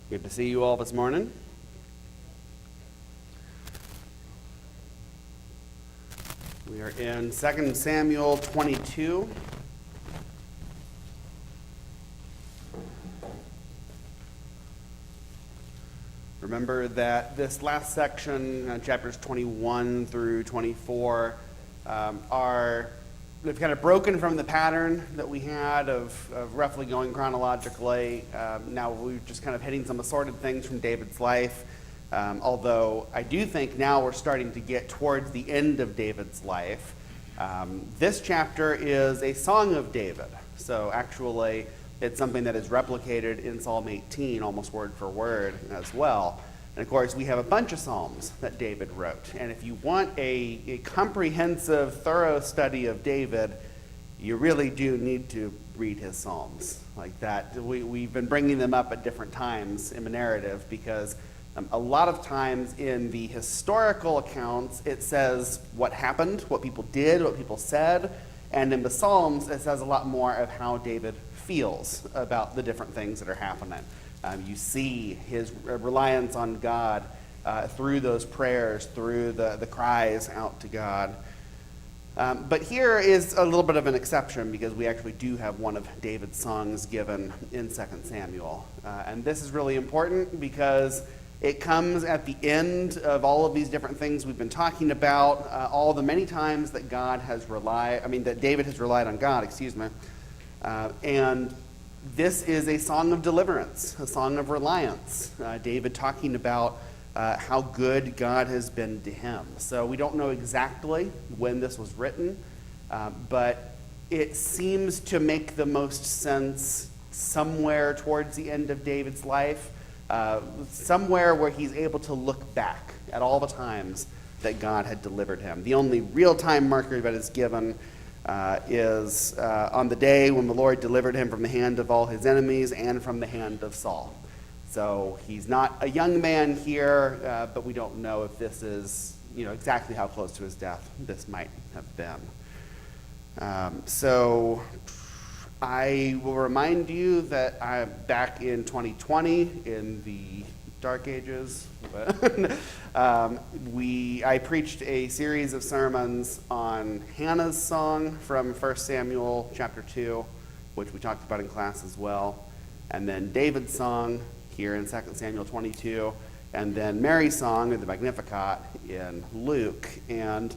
Good to see you all this morning. We are in 2 Samuel 22. Remember that this last section, chapters 21 through 24, they've kind of broken from the pattern that we had of roughly going chronologically. Now we're just kind of hitting some assorted things from David's life. Although I do think now we're starting to get towards the end of David's life. This chapter is a song of David. So actually, it's something that is replicated in Psalm 18, almost word for word as well. And of course, we have a bunch of Psalms that David wrote. And if you want a comprehensive, thorough study of David, you really do need to read his Psalms like that. We've been bringing them up at different times in the narrative because a lot of times in the historical accounts, it says what happened, what people did, what people said. And in the Psalms, it says a lot more of how David feels about the different things that are happening. You see his reliance on God through those prayers, through the cries out to God. But here is a little bit of an exception because we actually do have one of David's songs given in 2 Samuel. And this is really important because it comes at the end of all of these different things we've been talking about, all the many times that that David has relied on God, and this is a song of deliverance, a song of reliance. David talking about how good God has been to him. So we don't know exactly when this was written, but it seems to make the most sense somewhere towards the end of David's life, somewhere where he's able to look back at all the times that God had delivered him. The only real-time marker that is given is on the day when the Lord delivered him from the hand of all his enemies and from the hand of Saul. So he's not a young man here, but we don't know if this is exactly how close to his death this might have been. So I will remind you that I'm back in 2020 in the dark ages. I preached a series of sermons on Hannah's song from 1 Samuel chapter 2, which we talked about in class as well, and then David's song here in 2 Samuel 22, and then Mary's song in the Magnificat in Luke, and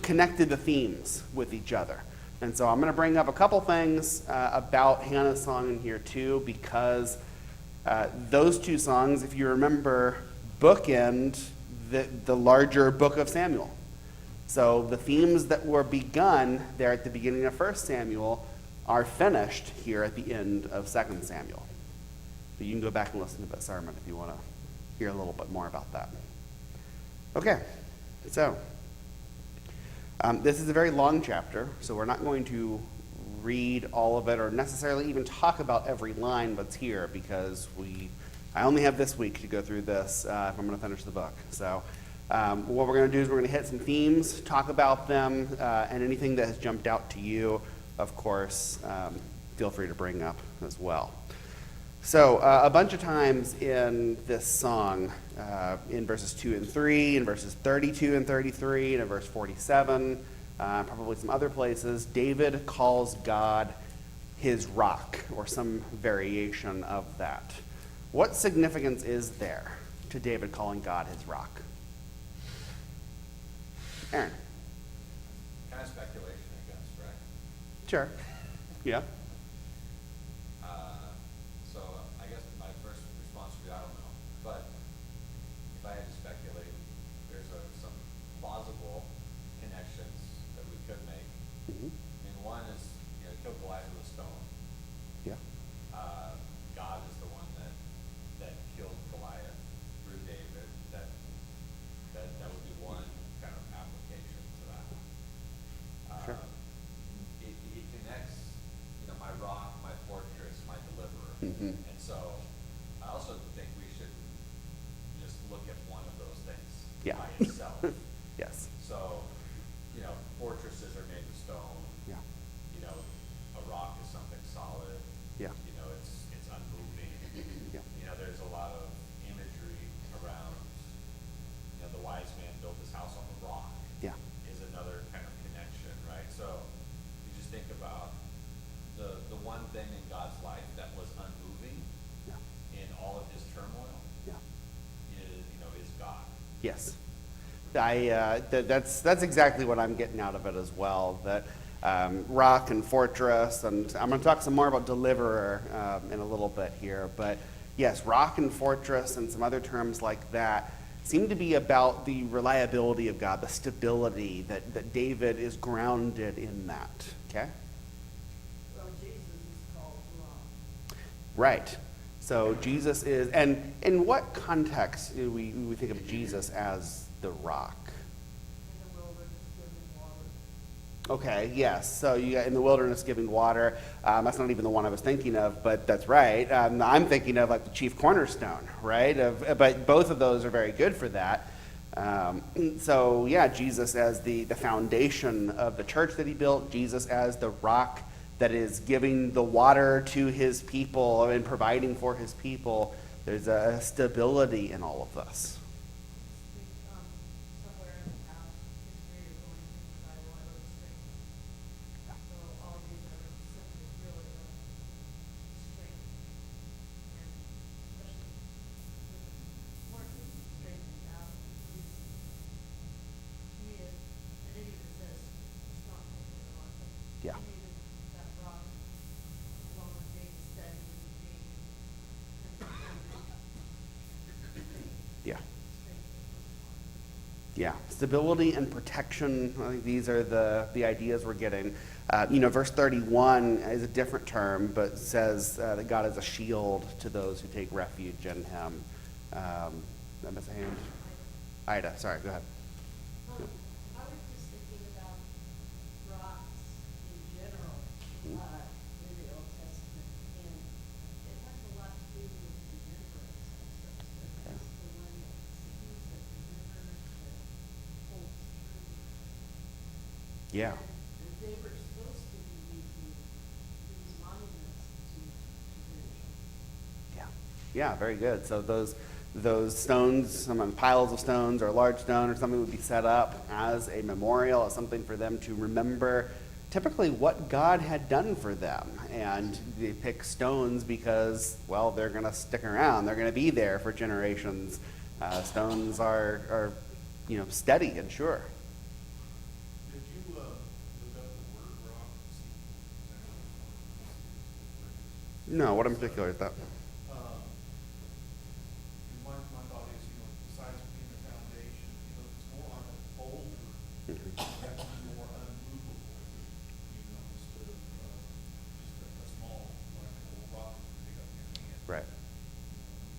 connected the themes with each other. And so I'm going to bring up a couple things about Hannah's song in here too, because those two songs, if you remember, bookend the larger book of Samuel. So the themes that were begun there at the beginning of 1 Samuel are finished here at the end of 2 Samuel. But you can go back and listen to that sermon if you want to hear a little bit more about that. Okay, so this is a very long chapter, so we're not going to read all of it or necessarily even talk about every line that's here because I only have this week to go through this if I'm going to finish the book. So what we're going to do is we're going to hit some themes, talk about them, and anything that has jumped out to you, of course, feel free to bring up as well. So a bunch of times in this song, in verses 2 and 3, in verses 32 and 33, and in verse 47, probably some other places, David calls God his rock, or some variation of that. What significance is there to David calling God his rock? Aaron? Kind of speculation, I guess, right? Sure. Yeah. So I guess my first response would be, I don't know. But if I had to speculate, there's some plausible connections that we could make. Mm-hmm. And one is, he killed Goliath with a stone. Yeah. God is the one that killed Goliath through David. That would be one kind of application to that. Sure. He connects, my rock, my fortress, my deliverer. Mm-hmm. And so I also think we should just look at one of those things Yeah. by itself. Yes. So, fortresses are made of stone. Yeah. A rock is something solid. Yeah. It's unmoving. Yeah. There's God's life that was unmoving Yeah. in all of his turmoil Yeah. is God. Yes. That's exactly what I'm getting out of it as well. That rock and fortress, and I'm going to talk some more about deliverer in a little bit here. But yes, rock and fortress and some other terms like that seem to be about the reliability of God, the stability that David is grounded in that. Okay? Well, Jesus is called rock. Right. So Jesus is, and in what context do we think of Jesus as the rock? In the wilderness giving water. Okay, yes. So you got in the wilderness giving water. That's not even the one I was thinking of, but that's right. I'm thinking of like the chief cornerstone, right? But both of those are very good for that. So yeah, Jesus as the foundation of the church that he built, Jesus as the rock that is giving the water to his people and providing for his people. There's a stability in all of this. Somewhere in the past history or going through the Bible, I wrote strength. So all these are simply really strength. And especially with more strength now, to me, and it even says strong later on. Yeah. To me, that rock, along with being steady and being Yeah. strength. Yeah, stability and protection. I think these are the ideas we're getting. Verse 31 is a different term, but says that God is a shield to those who take refuge in him. That miss a hand? Ida, sorry, go ahead. I was just thinking about rocks in general, in the Old Testament, and it has a lot to do with remembrance also. So that's the one that sees, that remembers, that holds true. Yeah. And they were supposed to be using these monuments to tradition. Yeah, yeah, very good. So those stones, some piles of stones or a large stone or something would be set up as a memorial, as something for them to remember typically what God had done for them. And they pick stones because, well, they're going to stick around. They're going to be there for generations. Stones are steady and sure. Did you look up the word rock and see? No, what in particular is that? My thought is, besides being a foundation, it's more like a boulder that can be more unmovable, instead of just a small, like a little rock you pick up in your hand. Right.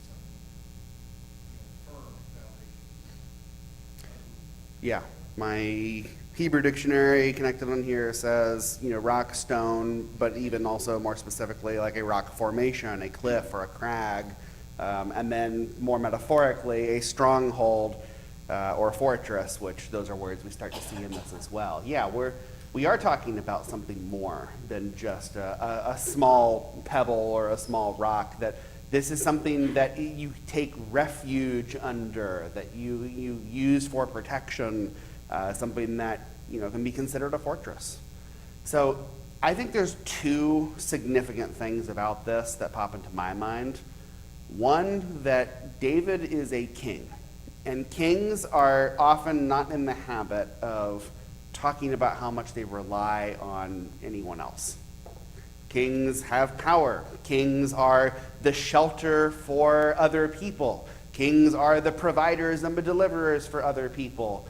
Something, firm foundation. Yeah, my Hebrew dictionary connected on here says, rock, stone, but even also more specifically like a rock formation, a cliff or a crag, and then more metaphorically, a stronghold or a fortress, which those are words we start to see in this as well. Yeah, we are talking about something more than just a small pebble or a small rock. That this is something that you take refuge under, that you use for protection, something that can be considered a fortress. So I think there's two significant things about this that pop into my mind. One, that David is a king, and kings are often not in the habit of talking about how much they rely on anyone else. Kings have power. Kings are the shelter for other people. Kings are the providers and the deliverers for other people.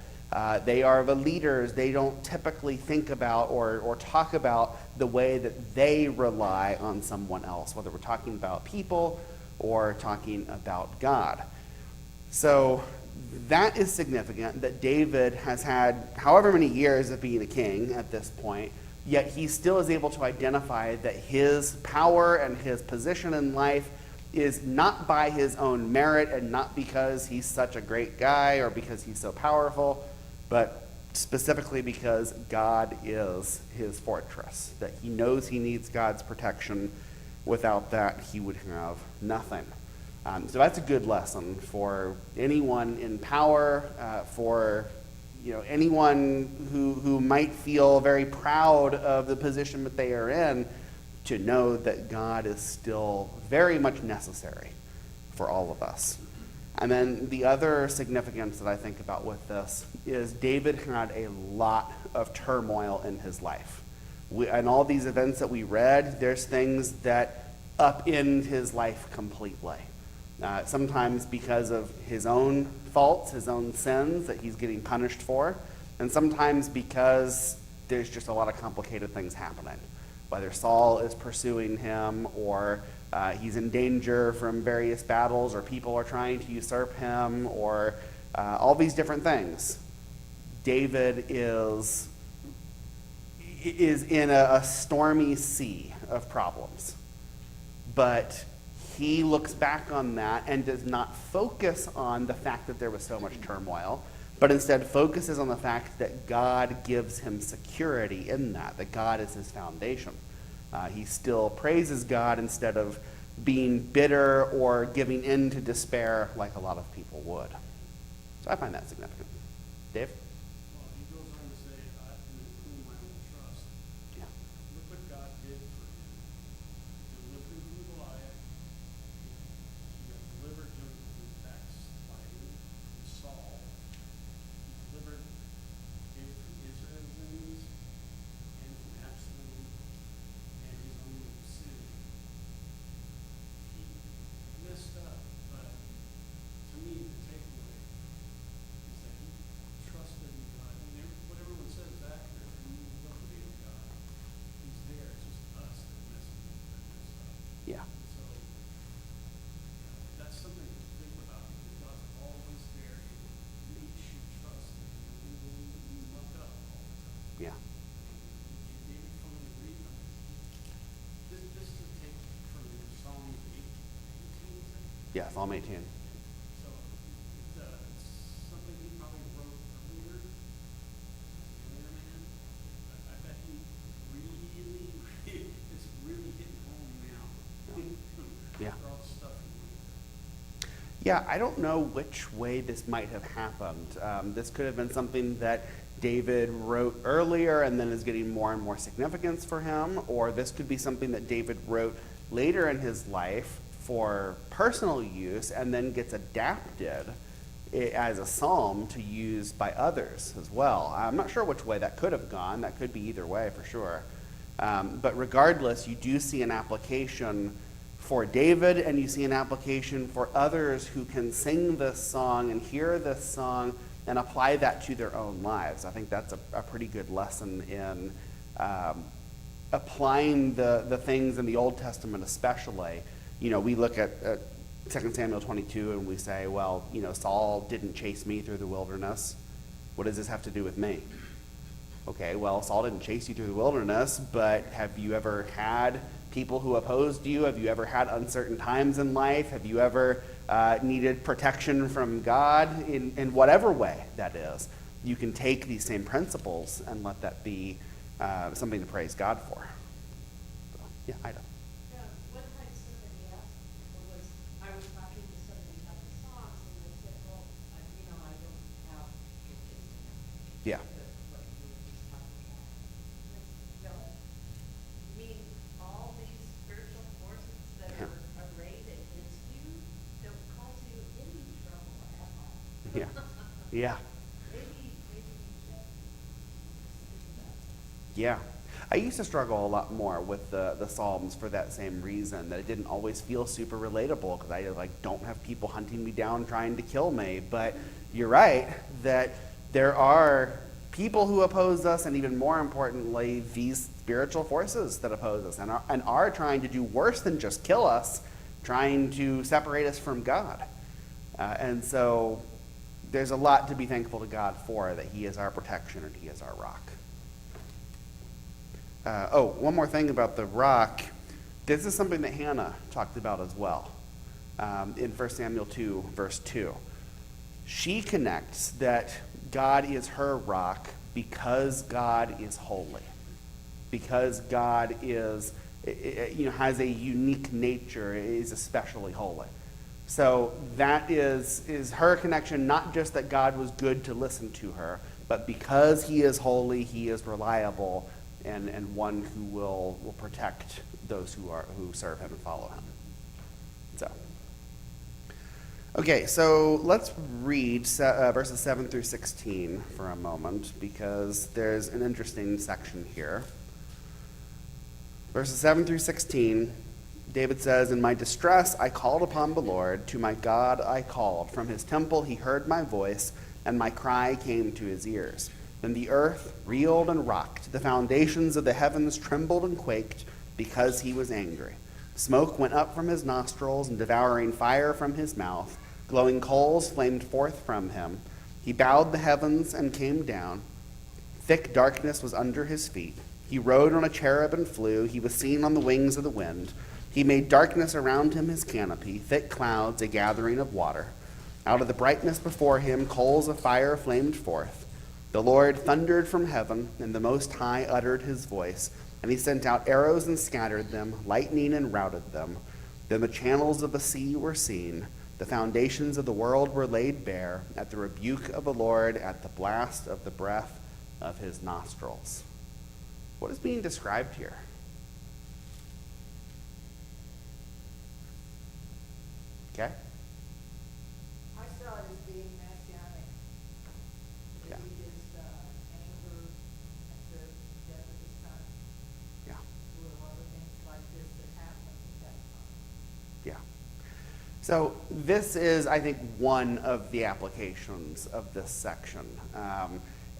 They are the leaders. They don't typically think about or talk about the way that they rely on someone else, whether we're talking about people or talking about God. So that is significant, that David has had however many years of being a king at this point, yet he still is able to identify that his power and his position in life is not by his own merit and not because he's such a great guy or because he's so powerful, but specifically because God is his fortress, that he knows he needs God's protection. Without that, he would have nothing. So that's a good lesson for anyone in power, for anyone who might feel very proud of the position that they are in, to know that God is still very much necessary for all of us. And then the other significance that I think about with this is David had a lot of turmoil in his life. And all these events that we read, there's things that upend his life completely. Sometimes because of his own faults, his own sins that he's getting punished for, and sometimes because there's just a lot of complicated things happening. Whether Saul is pursuing him, or he's in danger from various battles, or people are trying to usurp him, or all these different things. David is in a stormy sea of problems. But he looks back on that and does not focus on the fact that there was so much turmoil, but instead focuses on the fact that God gives him security in that God is his foundation. He still praises God instead of being bitter or giving in to despair like a lot of people would. So I find that significant. Dave? Well, he goes on to say, I can include my own trust. Yeah. Look what God did for him. He delivered him from Goliath. He delivered him from the backsliding, from Saul. He delivered him from Israel's enemies and from Absalom and his own sin. He messed up, but to me, the takeaway is that he trusted in God. I mean, what everyone says is accurate. I mean, we don't believe in God. He's there. It's just us that messed up. Yeah. So, that's something to think about, because God's always there. He makes you trust Him. Even when you muck up all the time. Yeah. You maybe come and read them. Just to take from Psalm 18, Yeah, Psalm 18. so it's something he probably wrote earlier as a younger man. I bet he really, it's really hitting home now. Yeah. After all the stuff he went through. Yeah, I don't know which way this might have happened. This could have been something that David wrote earlier and then is getting more and more significance for him, or this could be something that David wrote later in his life for personal use and then gets adapted as a psalm to use by others as well. I'm not sure which way that could have gone. That could be either way for sure. But regardless, you do see an application for David, and you see an application for others who can sing this song and hear this song and apply that to their own lives. I think that's a pretty good lesson in applying the things in the Old Testament especially. You know, we look at 2 Samuel 22 and we say, well, you know, Saul didn't chase me through the wilderness. What does this have to do with me? Okay, well, Saul didn't chase you through the wilderness, but have you ever had people who opposed you? Have you ever had uncertain times in life? Have you ever needed protection from God in whatever way that is? You can take these same principles and let that be something to praise God for. So, yeah, Ida. Yeah, one time somebody asked, I was talking to somebody about the songs, and they said, well, I don't have pictures to have. Yeah. What you were just talking about. No, you mean all these spiritual forces that Yeah. are arrayed against you don't cause you any trouble at all? Yeah. Yeah. Maybe you should think about that. Yeah. I used to struggle a lot more with the Psalms for that same reason, that it didn't always feel super relatable because I don't have people hunting me down trying to kill me. But you're right that there are people who oppose us, and even more importantly, these spiritual forces that oppose us and are trying to do worse than just kill us, trying to separate us from God. And so there's a lot to be thankful to God for, that He is our protection and He is our rock. One more thing about the rock. This is something that Hannah talked about as well in 1 Samuel 2, verse 2. She connects that God is her rock because God is holy, because God is, has a unique nature, is especially holy. So that is her connection, not just that God was good to listen to her, but because He is holy, He is reliable. and one who will protect those who serve him and follow him. So, okay, so let's read verses 7 through 16 for a moment, because there's an interesting section here. Verses 7 through 16, David says, "In my distress I called upon the Lord. To my God I called. From his temple he heard my voice, and my cry came to his ears. Then the earth reeled and rocked. The foundations of the heavens trembled and quaked, because he was angry. Smoke went up from his nostrils, and devouring fire from his mouth. Glowing coals flamed forth from him. He bowed the heavens and came down. Thick darkness was under his feet. He rode on a cherub and flew. He was seen on the wings of the wind. He made darkness around him his canopy, thick clouds, a gathering of water. Out of the brightness before him, coals of fire flamed forth. The Lord thundered from heaven, and the Most High uttered his voice, and he sent out arrows and scattered them, lightning and routed them. Then the channels of the sea were seen. The foundations of the world were laid bare at the rebuke of the Lord, at the blast of the breath of his nostrils." What is being described here? Okay? I saw it as being messianic. Yeah. Maybe his anger at the death of his son. Yeah. There were a lot of things like this that happened at that time. Yeah. So this is, I think, one of the applications of this section.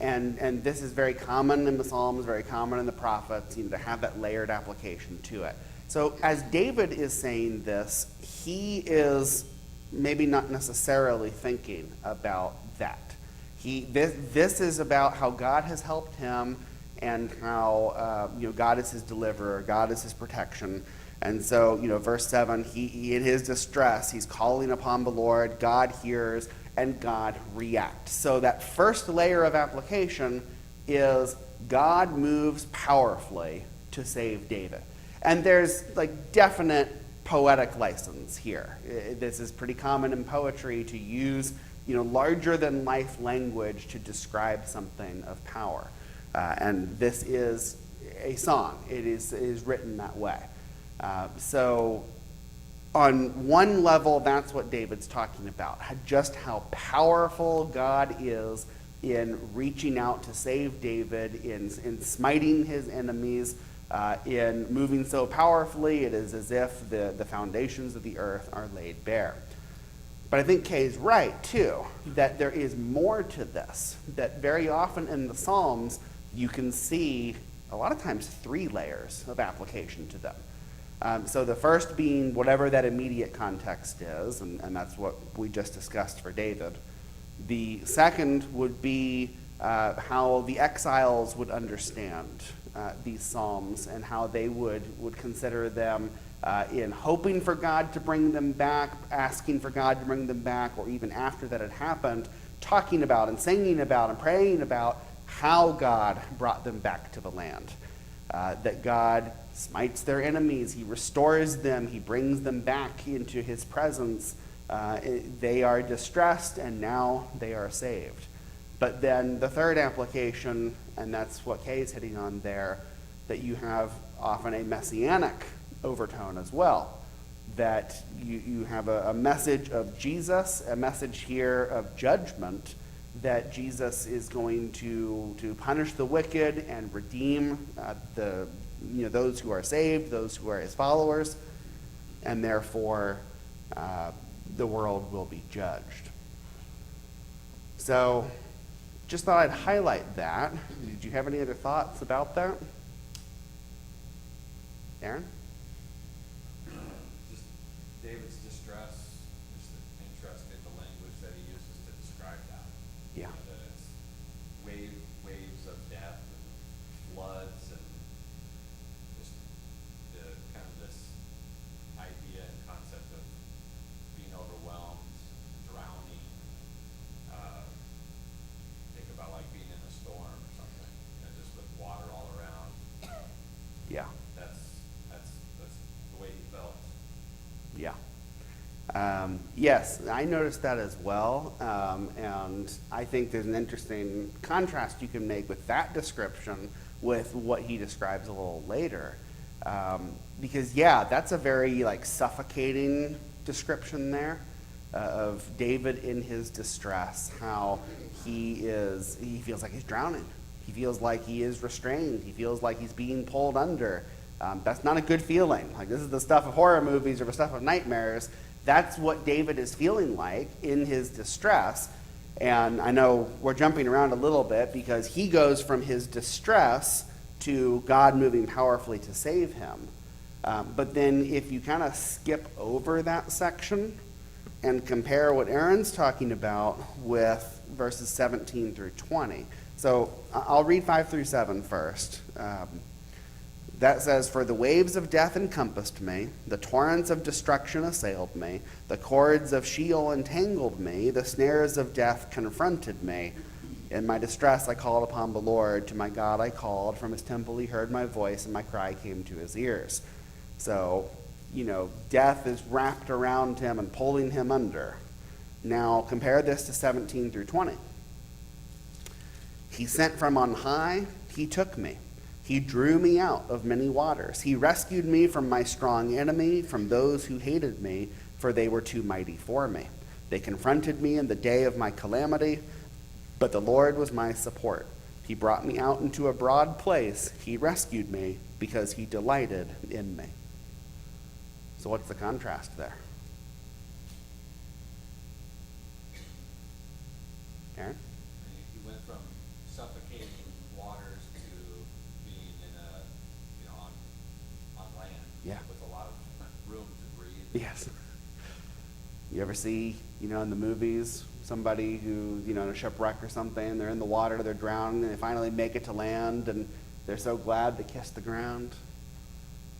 And this is very common in the Psalms, very common in the prophets, to have that layered application to it. So as David is saying this, he is maybe not necessarily thinking about that. This is about how God has helped him, and how God is his deliverer, God is his protection. And so, verse 7, he in his distress, he's calling upon the Lord, God hears, and God reacts. So that first layer of application is God moves powerfully to save David. And there's definite poetic license here. This is pretty common in poetry to use larger than life language to describe something of power. And this is a song. It is written that way. So on one level, that's what David's talking about, just how powerful God is in reaching out to save David, in smiting his enemies, in moving so powerfully, it is as if the foundations of the earth are laid bare. But I think Kay's right, too, that there is more to this, that very often in the Psalms, you can see, a lot of times, 3 layers of application to them. So the first being whatever that immediate context is, and that's what we just discussed for David. The second would be how the exiles would understand these psalms, and how they would consider them in hoping for God to bring them back, asking for God to bring them back, or even after that had happened, talking about and singing about and praying about how God brought them back to the land. That God smites their enemies, he restores them, he brings them back into his presence. They are distressed, and now they are saved. But then the third application, and that's what Kay is hitting on there, that you have often a messianic overtone as well. That you have a message of Jesus, a message here of judgment, that Jesus is going to punish the wicked and redeem those who are saved, those who are his followers, and therefore the world will be judged. So just thought I'd highlight that. Did you have any other thoughts about that? Aaron? Just David's distress, just interesting the language that he uses to describe that. Yeah. That it's waves of death, and floods, and just the kind of this idea and concept of being overwhelmed, drowning. Think about being in a storm or something, just with water all around. Yeah. That's the way he felt. Yeah. Yes, I noticed that as well. And I think there's an interesting contrast you can make with that description with what he describes a little later. Because yeah, that's a very like suffocating description there of David in his distress, how he feels like he's drowning. He feels like he is restrained. He feels like he's being pulled under. That's not a good feeling. Like, this is the stuff of horror movies or the stuff of nightmares. That's what David is feeling like in his distress. And I know we're jumping around a little bit because he goes from his distress to God moving powerfully to save him. But then if you kind of skip over that section and compare what Aaron's talking about with verses 17 through 20. So I'll read 5 through 7 first. That says, "For the waves of death encompassed me, the torrents of destruction assailed me, the cords of Sheol entangled me, the snares of death confronted me. In my distress I called upon the Lord, to my God I called, from his temple he heard my voice, and my cry came to his ears." So, death is wrapped around him and pulling him under. Now compare this to 17 through 20. "He sent from on high, he took me. He drew me out of many waters. He rescued me from my strong enemy, from those who hated me, for they were too mighty for me. They confronted me in the day of my calamity, but the Lord was my support. He brought me out into a broad place. He rescued me because he delighted in me." So what's the contrast there? Aaron? He went from suffocating waters to being on land. Yeah. With a lot of room to breathe. Yes. You ever see, in the movies, somebody who, in a shipwreck or something, they're in the water, they're drowning, and they finally make it to land, and they're so glad they kissed the ground?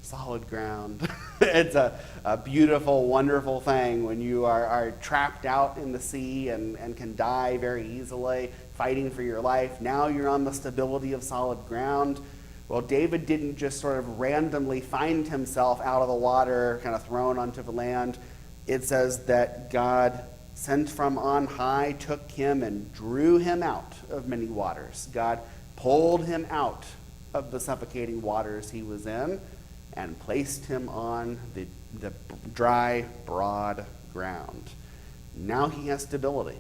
Solid ground. It's a beautiful, wonderful thing when you are trapped out in the sea and can die very easily, fighting for your life. Now you're on the stability of solid ground. Well, David didn't just sort of randomly find himself out of the water, kind of thrown onto the land. It says that God sent from on high, took him, and drew him out of many waters. God pulled him out of the suffocating waters he was in and placed him on the dry, broad ground. Now he has stability.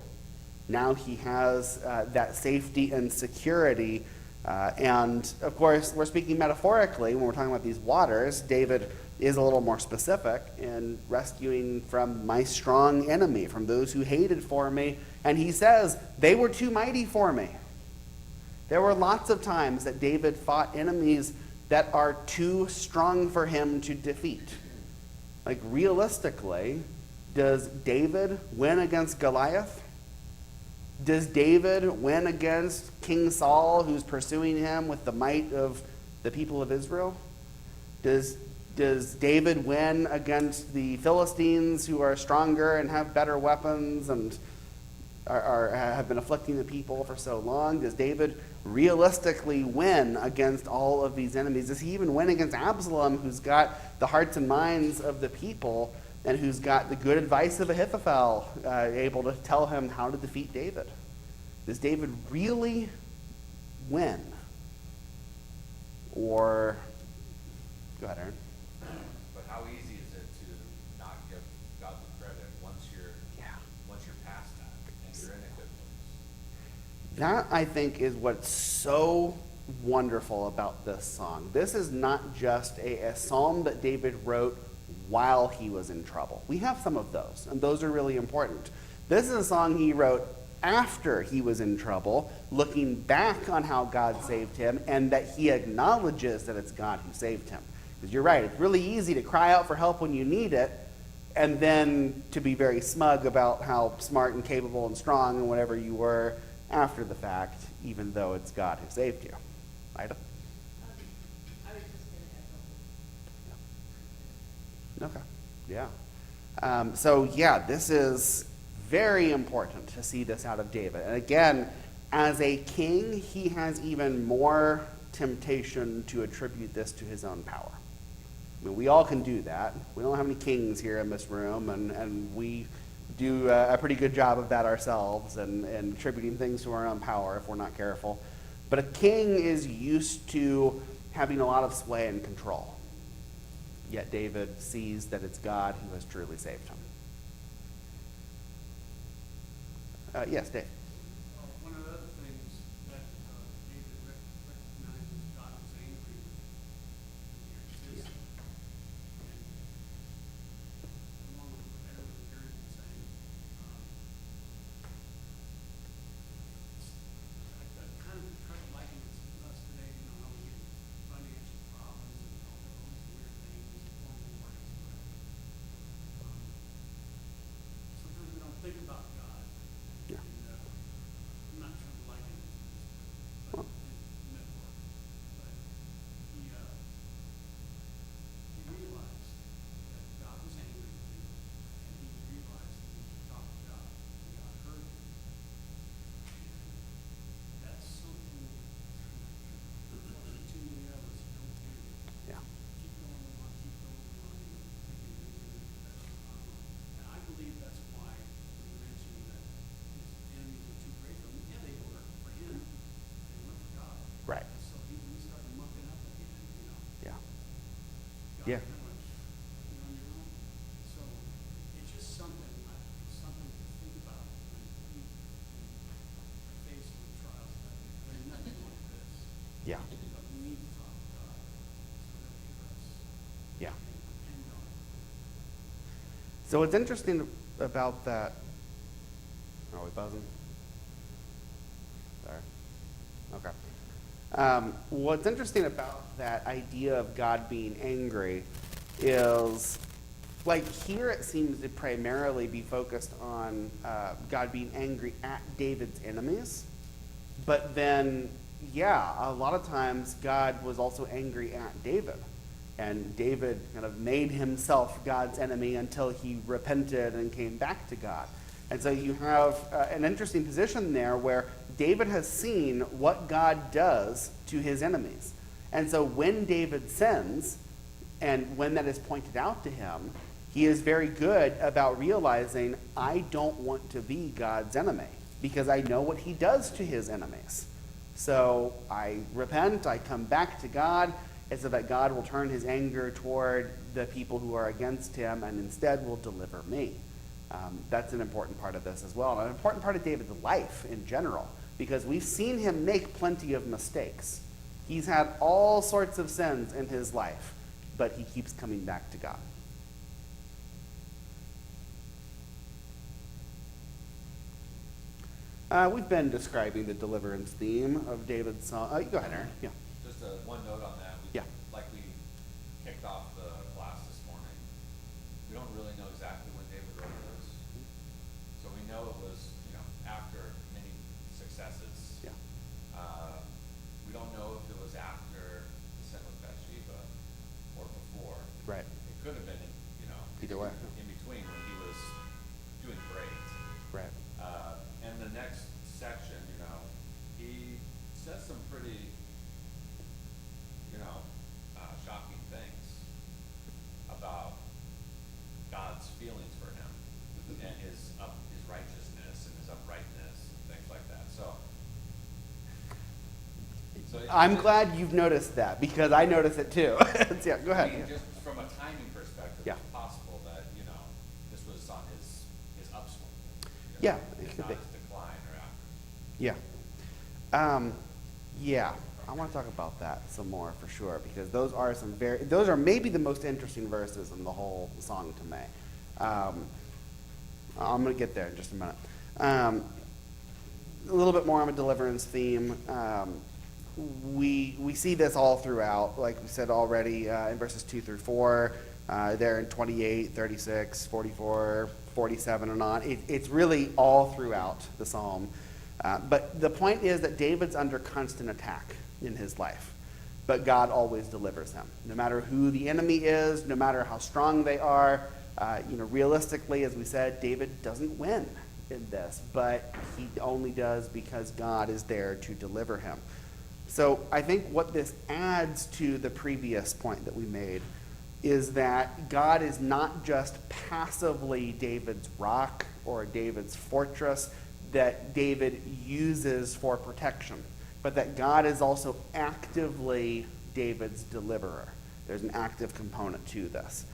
Now he has that safety and security. And of course, we're speaking metaphorically when we're talking about these waters. David is a little more specific in rescuing from my strong enemy, from those who hated for me. And he says, they were too mighty for me. There were lots of times that David fought enemies that are too strong for him to defeat. Like, realistically, does David win against Goliath? Does David win against King Saul, who's pursuing him with the might of the people of Israel? Does David win against the Philistines, who are stronger and have better weapons and have been afflicting the people for so long? Does David realistically win against all of these enemies? Does he even win against Absalom, who's got the hearts and minds of the people and who's got the good advice of Ahithophel, able to tell him how to defeat David? Does David really win? Or, go ahead, Aaron. But how easy is it to not give God the credit once you're past that and you're in a good place? That, I think, is what's so wonderful about this song. This is not just a psalm that David wrote while he was in trouble. We have some of those, and those are really important. This is a song he wrote after he was in trouble, looking back on how God saved him, and that he acknowledges that it's God who saved him. Because you're right, it's really easy to cry out for help when you need it, and then to be very smug about how smart and capable and strong and whatever you were after the fact, even though it's God who saved you. Ida? I was just gonna echo. Okay. Yeah. So this is very important to see this out of David. And again, as a king, he has even more temptation to attribute this to his own power. I mean, we all can do that. We don't have any kings here in this room, and we do a pretty good job of that ourselves and attributing things to our own power if we're not careful. But a king is used to having a lot of sway and control. Yet David sees that it's God who has truly saved him. Yes, Dave. One of the other things that David recognizes God was angry with his sin. And along with what Edward and Gary were saying, I kind of try to liken it to us today, you know, how we get financial problems and all those weird things, formal works, sometimes we don't think about God. Yeah. And, I'm not trying to liken it to this, but in metaphor. But he realized that God was angry with him, and he realized that he should talk to God, and God heard him. And that's something that too many of us don't do. Yeah. Keep going on, and and I believe that's why we mentioned that his enemies were too great for him. Yeah, they were for him, they weren't for God. Right. So he started mucking up again, you know. Yeah. God, Yeah. how much, you're on your own. So it's just something to think about when you face with trials that are nothing like this. Yeah. But we need to talk to God so that he hears us. Yeah. And depend on him. So what's interesting about that, are we buzzing? Sorry. Okay. What's interesting about that idea of God being angry is, like, here it seems to primarily be focused on God being angry at David's enemies. But then, yeah, a lot of times God was also angry at David. And David kind of made himself God's enemy until he repented and came back to God. And so you have an interesting position there where David has seen what God does to his enemies. And so when David sins, and when that is pointed out to him, he is very good about realizing, I don't want to be God's enemy because I know what he does to his enemies. So I repent, I come back to God, and so that God will turn his anger toward the people who are against him and instead will deliver me. That's an important part of this as well, and an important part of David's life in general, because we've seen him make plenty of mistakes. He's had all sorts of sins in his life, but he keeps coming back to God. We've been describing the deliverance theme of David's song. Go ahead, Aaron. Yeah. Just one note on that. Yeah. Like we kicked off the class this morning, we don't really know exactly when David wrote this. So we know it was, after many successes. Yeah. We don't know if it was after the sin with Bathsheba or before. Right. It could have been, Either way. in between when he was doing great. Right. And the next section, he says some pretty, shocking things about God's feelings for him and his righteousness and his uprightness and things like that. So I'm glad you've noticed that because I noticed it too. Yeah, go ahead. I mean, Yeah. just from a timing perspective, Yeah. it's possible that, this was on his upswing. Yeah, it It's could not be. his decline or after. Yeah. Yeah, I want to talk about that some more for sure because those are maybe the most interesting verses in the whole song to me. I'm going to get there in just a minute. A little bit more on a deliverance theme. We see this all throughout, like we said already, in verses 2 through 4, there in 28, 36, 44, 47, and on. It's really all throughout the psalm. But the point is that David's under constant attack in his life, but God always delivers him. No matter who the enemy is, no matter how strong they are, realistically, as we said, David doesn't win in this, but he only does because God is there to deliver him. So I think what this adds to the previous point that we made is that God is not just passively David's rock or David's fortress that David uses for protection. but that God is also actively David's deliverer. There's an active component to this.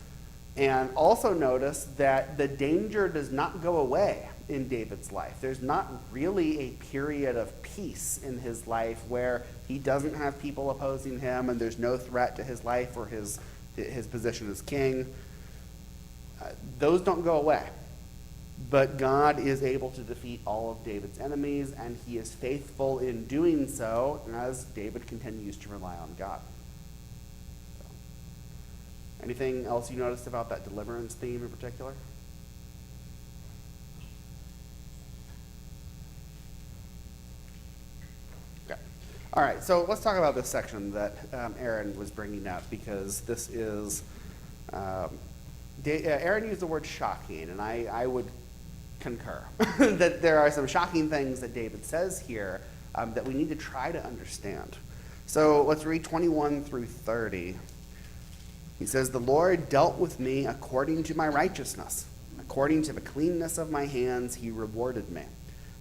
And also notice that the danger does not go away in David's life. There's not really a period of peace in his life where he doesn't have people opposing him and there's no threat to his life or his position as king. Those don't go away. But God is able to defeat all of David's enemies, and he is faithful in doing so as David continues to rely on God. Anything else you noticed about that deliverance theme in particular? Okay. All right, so let's talk about this section that Aaron was bringing up, because this is, Aaron used the word shocking, and I would concur that there are some shocking things that David says here that we need to try to understand. So let's read 21 through 30. He says, "The Lord dealt with me according to my righteousness. According to the cleanness of my hands he rewarded me.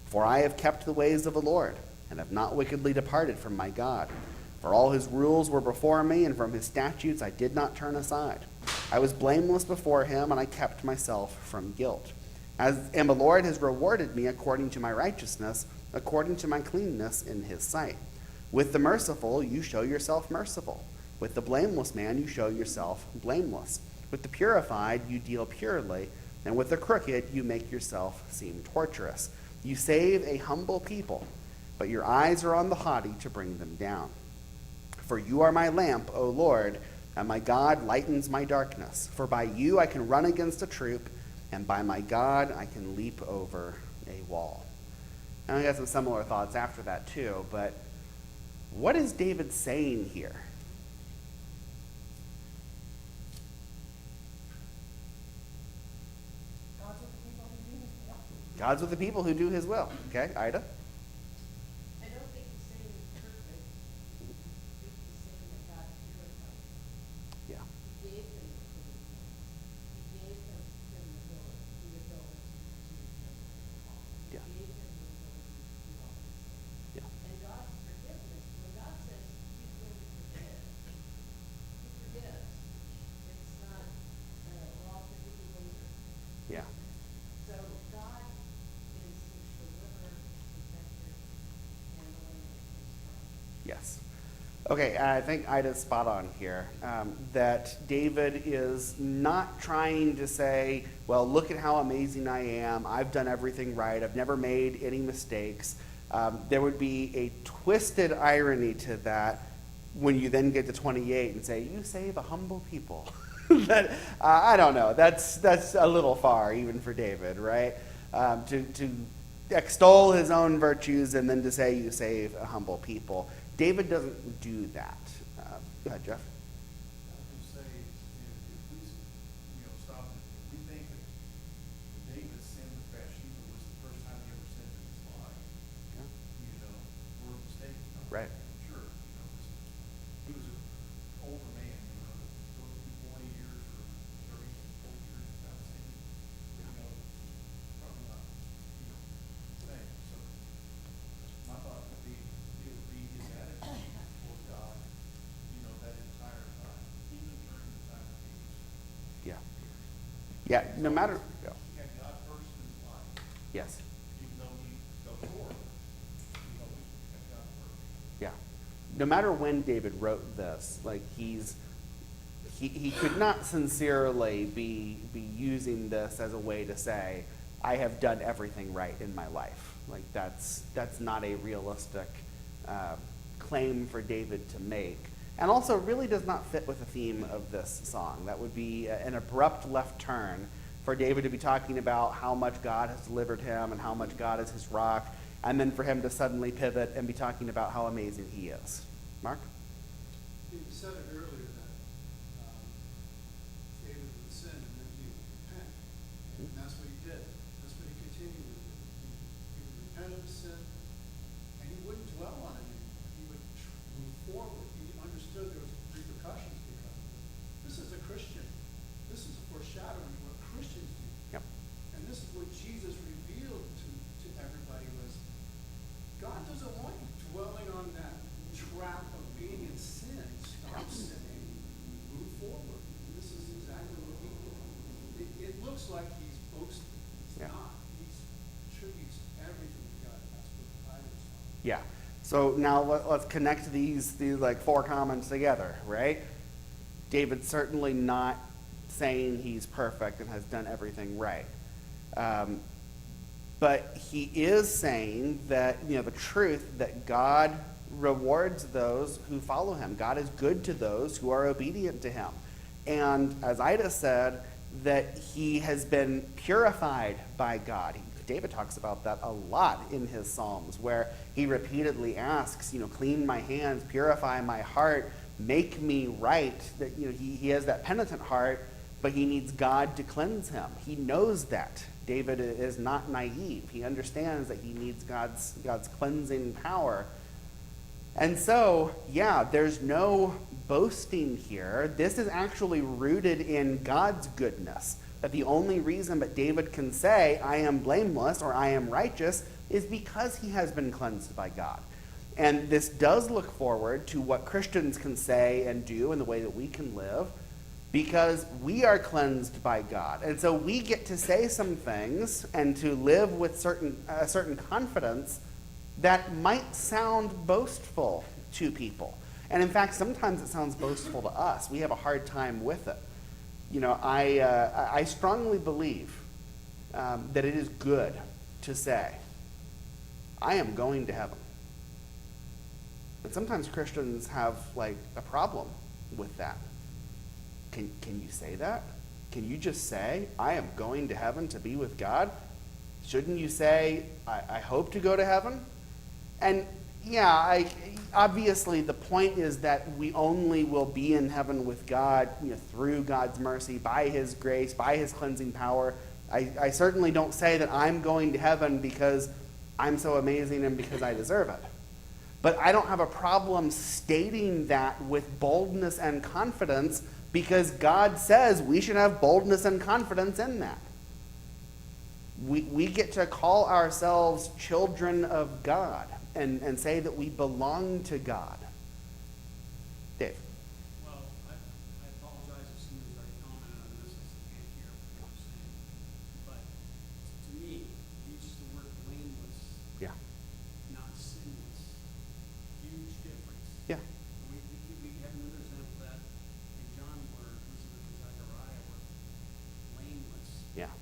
For I have kept the ways of the Lord, and have not wickedly departed from my God. For all his rules were before me, and from his statutes I did not turn aside. I was blameless before him, and I kept myself from guilt. And the Lord has rewarded me according to my righteousness, according to my cleanness in his sight. With the merciful you show yourself merciful. With the blameless man you show yourself blameless. With the purified you deal purely, and with the crooked you make yourself seem torturous. You save a humble people, but your eyes are on the haughty to bring them down. For you are my lamp, O Lord, and my God lightens my darkness. For by you I can run against a troop, and by my God I can leap over a wall." And I got some similar thoughts after that too, but what is David saying here? God's with the people who do his will. Okay, Ida? I don't think he's saying he's perfect. I think he's saying that God purified him. Yeah. He gave him the clean hands. He gave him the ability to keep him calm. He Yeah. gave him the ability to do all these things. Yeah. And God's forgiveness, when God says he's going to forgive, he forgives. It's not, well, I'll forgive you later. Yeah. So God is his deliverer, his protector, and the one that makes him strong. Yes. Okay, I think Ida's spot on here. That David is not trying to say, well, look at how amazing I am. I've done everything right. I've never made any mistakes. There would be a twisted irony to that when you then get to 28 and say, you save a humble people. That I don't know. That's a little far even for David, right? To extol his own virtues and then to say you save a humble people. David doesn't do that. Go ahead, Jeff. I was going to say, if we, stop and if we think that David's sin with Bathsheba was the first time he ever sinned in his life, Yeah. we're mistaken. Right. Sure, he was an older man, go through 40 years or 30, 40 years without sinning, probably not, same. So my thought would be, it would be his attitude toward God, that entire time, even during the time that he was Yeah. Yeah, no matter. Yeah. he had God first in his life, Yes. even though he fell short, he always had God first. Yeah. No matter when David wrote this, like he could not sincerely be using this as a way to say, I have done everything right in my life. Like that's not a realistic claim for David to make. And also really does not fit with the theme of this song. That would be an abrupt left turn for David to be talking about how much God has delivered him and how much God is his rock, and then for him to suddenly pivot and be talking about how amazing he is. Mark? You said it earlier that David would sin and then he would repent. And that's what he did. That's what he continued to do. He would repent of his sin, and he wouldn't dwell on it anymore. He would move forward. He understood there was repercussions because of it. This is a Christian. This is a foreshadowing of what Christians do. Yep. And this is what Jesus revealed to everybody was, God doesn't want you dwelling on that looks like he's boasting. He's Yeah. not. He attributes everything to God. That's what the Bible's talking. Yeah. So now let's connect these like four comments together, right? David's certainly not saying he's perfect and has done everything right. But he is saying that, the truth that God rewards those who follow him. God is good to those who are obedient to him. And as Ida said, that he has been purified by God. David talks about that a lot in his Psalms, where he repeatedly asks, clean my hands, purify my heart, make me right. That he has that penitent heart, but he needs God to cleanse him. He knows that. David is not naive. He understands that he needs God's cleansing power. And so, there's no boasting here. This is actually rooted in God's goodness. That the only reason that David can say, I am blameless or I am righteous, is because he has been cleansed by God. And this does look forward to what Christians can say and do in the way that we can live, because we are cleansed by God. And so we get to say some things and to live with a certain confidence that might sound boastful to people. And in fact, sometimes it sounds boastful to us. We have a hard time with it. I strongly believe that it is good to say, I am going to heaven. And sometimes Christians have a problem with that. Can you say that? Can you just say, I am going to heaven to be with God? Shouldn't you say, I hope to go to heaven? And obviously the point is that we only will be in heaven with God through God's mercy, by his grace, by his cleansing power. I certainly don't say that I'm going to heaven because I'm so amazing and because I deserve it. But I don't have a problem stating that with boldness and confidence, because God says we should have boldness and confidence in that. We get to call ourselves children of God and say that we belong to God. Dave. Well, I apologize as soon as I commented on this, I can't hear what you're saying. But to me, you used the word blameless, Yeah. not sinless. Huge difference. Yeah. We have another example of that in John, where Elizabeth and Zechariah were blameless. Yeah.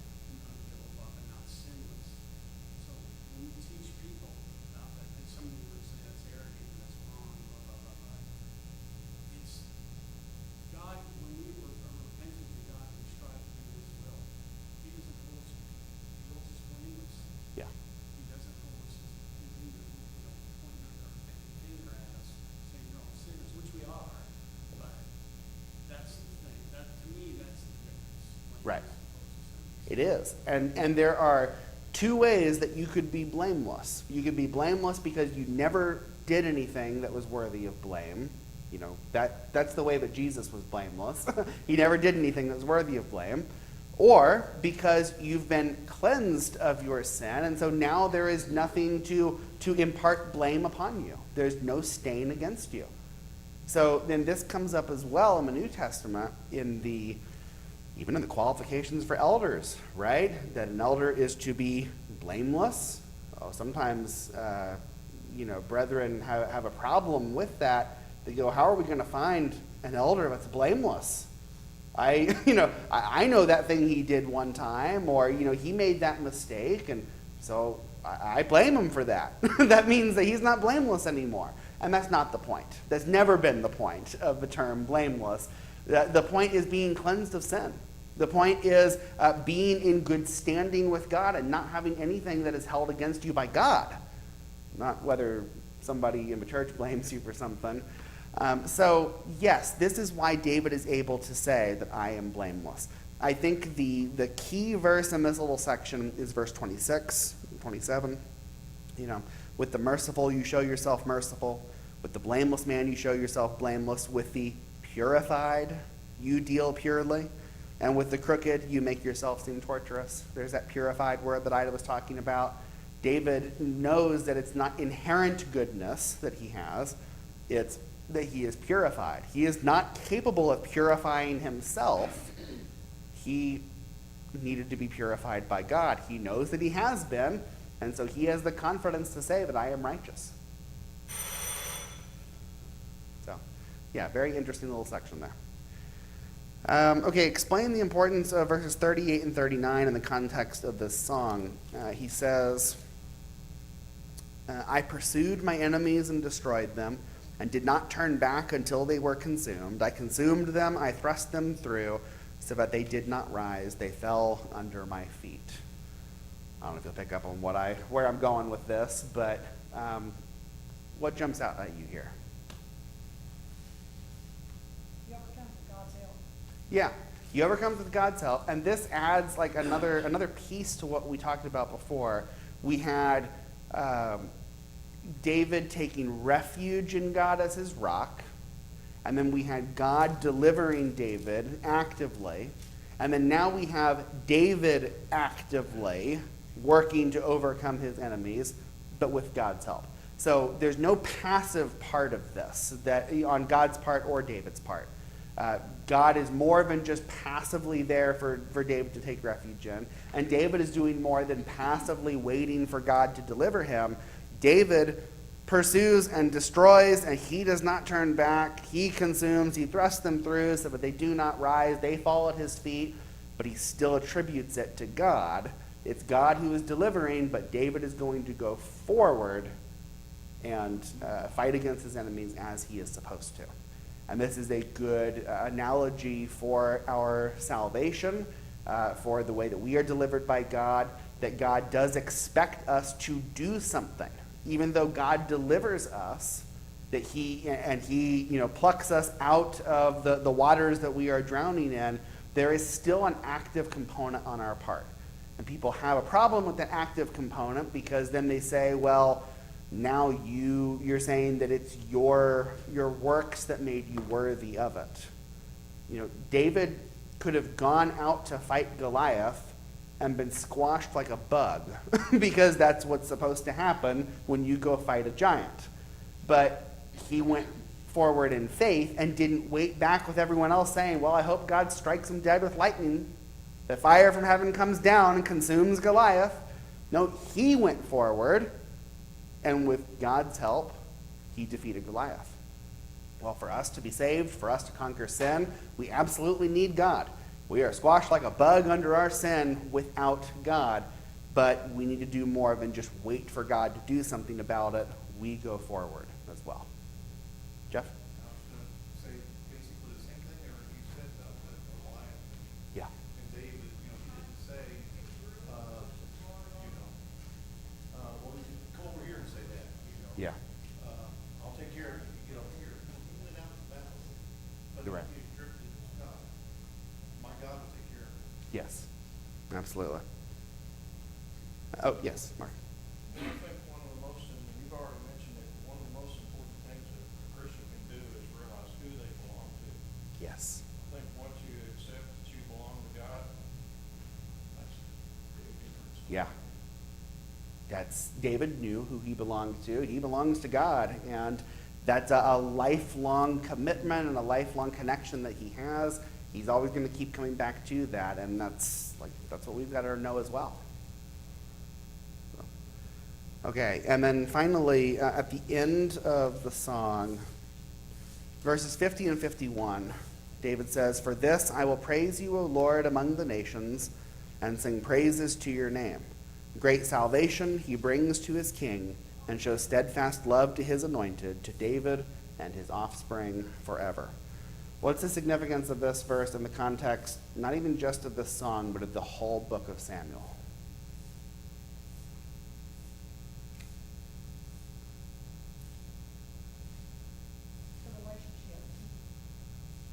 But not sinless. So when we teach people about that, and some people would say that's arrogant, that's wrong, blah, blah, blah, blah. It's God, when we were repentant to God and strive to do his will, he doesn't hold us, he holds us blameless. Yeah. He doesn't hold us as pointing our finger at us, saying you're all sinners, which we are. But that's the thing. That, to me, that's the difference. Right. Blameless as opposed to sinless. It is. And there are two ways that you could be blameless. You could be blameless because you never did anything that was worthy of blame. That's the way that Jesus was blameless. He never did anything that was worthy of blame. Or because you've been cleansed of your sin, and so now there is nothing to impart blame upon you. There's no stain against you. So then this comes up as well in the New Testament, even in the qualifications for elders, right? That an elder is to be blameless. Sometimes, brethren have a problem with that. They go, how are we going to find an elder that's blameless? I know that thing he did one time, or, he made that mistake, and so I blame him for that. That means that he's not blameless anymore. And that's not the point. That's never been the point of the term blameless. The point is being cleansed of sin. The point is being in good standing with God and not having anything that is held against you by God. Not whether somebody in the church blames you for something. So, yes, this is why David is able to say that I am blameless. I think the key verse in this little section is verse 26, 27. With the merciful you show yourself merciful. With the blameless man you show yourself blameless. With the purified you deal purely. And with the crooked you make yourself seem torturous. There's that purified word that Ida was talking about. David knows that it's not inherent goodness that he has. It's that he is purified. He is not capable of purifying himself. He needed to be purified by God. He knows that he has been, and so he has the confidence to say that I am righteous. So, yeah, very interesting little section there. Okay, explain the importance of verses 38 and 39 in the context of this song. He says, I pursued my enemies and destroyed them, and did not turn back until they were consumed. I consumed them, I thrust them through, so that they did not rise. They fell under my feet. I don't know if you'll pick up on where I'm going with this, but what jumps out at you here? You ever come to God's help? Yeah, you overcome with God's help, and this adds like another piece to what we talked about before. We had David taking refuge in God as his rock, and then we had God delivering David actively, and then now we have David actively working to overcome his enemies, but with God's help. So there's no passive part of this that on God's part or David's part. God is more than just passively there for David to take refuge in, and David is doing more than passively waiting for God to deliver him. David pursues and destroys, and he does not turn back. He consumes, he thrusts them through so that they do not rise. They fall at his feet, but he still attributes it to God. It's God who is delivering, but David is going to go forward and fight against his enemies as he is supposed to. And this is a good analogy for our salvation, for the way that we are delivered by God, that God does expect us to do something. Even though God delivers us, that he plucks us out of the waters that we are drowning in, there is still an active component on our part. And people have a problem with that active component because then they say, well, now you're saying that it's your works that made you worthy of it. David could have gone out to fight Goliath and been squashed like a bug because that's what's supposed to happen when you go fight a giant. But he went forward in faith and didn't wait back with everyone else saying, well, I hope God strikes him dead with lightning. The fire from heaven comes down and consumes Goliath. No, he went forward, and with God's help, he defeated Goliath. Well, for us to be saved, for us to conquer sin, we absolutely need God. We are squashed like a bug under our sin without God, but we need to do more than just wait for God to do something about it. We go forward as well. Jeff? I was going to say basically the same thing that you said about the Goliath Yeah. and David. He didn't say, well, come over here and say that. Yeah. I'll take care of it. Here. He went out to battle, but You're right. he drifted to God. My God will take care of it. Yes, absolutely. Oh, yes, Mark. I think one of the most, and you've already mentioned it, one of the most important things that a Christian can do is realize who they belong to. Yes. I think once you accept that you belong to God, that's a big difference. Yeah. David knew who he belonged to. He belongs to God, and that's a lifelong commitment and a lifelong connection that he has. He's always going to keep coming back to that, and that's what we've got to know as well. Okay, and then finally, at the end of the song, verses 50 and 51, David says, "For this I will praise you, O Lord, among the nations, and sing praises to your name. Great salvation he brings to his king, and shows steadfast love to his anointed, to David and his offspring forever." What's the significance of this verse in the context, not even just of this song, but of the whole book of Samuel? The relationship.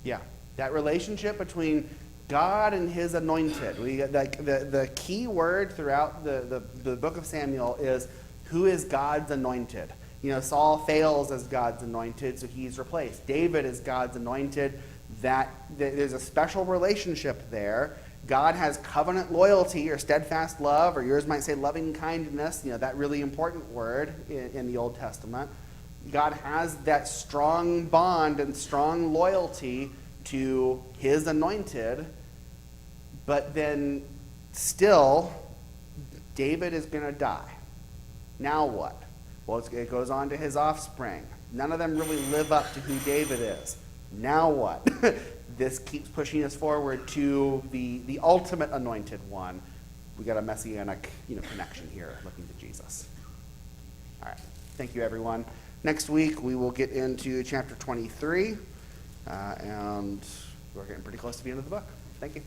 Yeah, that relationship between God and his anointed. We the key word throughout the book of Samuel is, who is God's anointed? Saul fails as God's anointed, so he's replaced. David is God's anointed. There's a special relationship there. God has covenant loyalty or steadfast love, or yours might say loving kindness, that really important word in the Old Testament. God has that strong bond and strong loyalty to his anointed, but then Still, David is going to die. Now what? Well, it goes on to his offspring. None of them really live up to who David is. Now what? This keeps pushing us forward to the ultimate anointed one. We got a messianic, connection here, looking to Jesus. All right. Thank you, everyone. Next week we will get into chapter 23, and we're getting pretty close to the end of the book. Thank you.